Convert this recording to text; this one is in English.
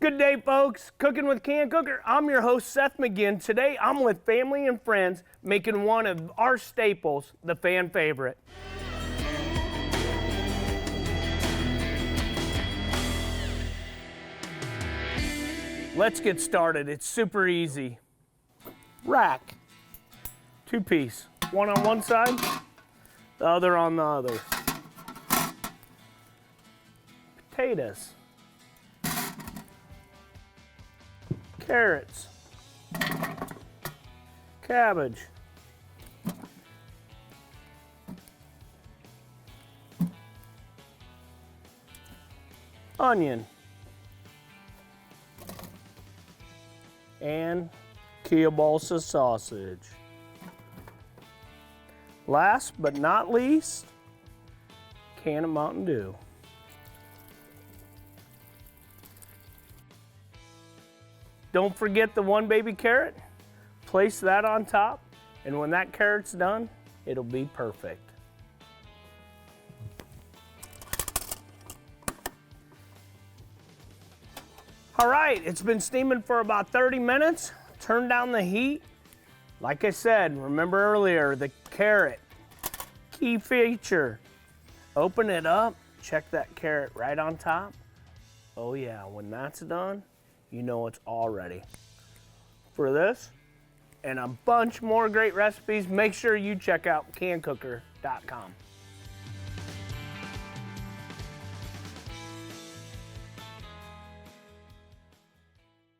Good day, folks. Cooking with CanCooker. I'm your host, Seth McGinn. Today, I'm with family and friends making one of our staples, the fan favorite. Let's get started. It's super easy. Rack, 2-piece, one on one side, the other on the other. Potatoes. Carrots, cabbage, onion, and kielbasa sausage. Last but not least, can of Mountain Dew. Don't forget the one baby carrot. Place that on top, and when that carrot's done, it'll be perfect. All right, it's been steaming for about 30 minutes. Turn down the heat. Like I said, remember earlier, the carrot, key feature. Open it up, check that carrot right on top. Oh yeah, when that's done, you know it's all ready. For this and a bunch more great recipes, make sure you check out CanCooker.com.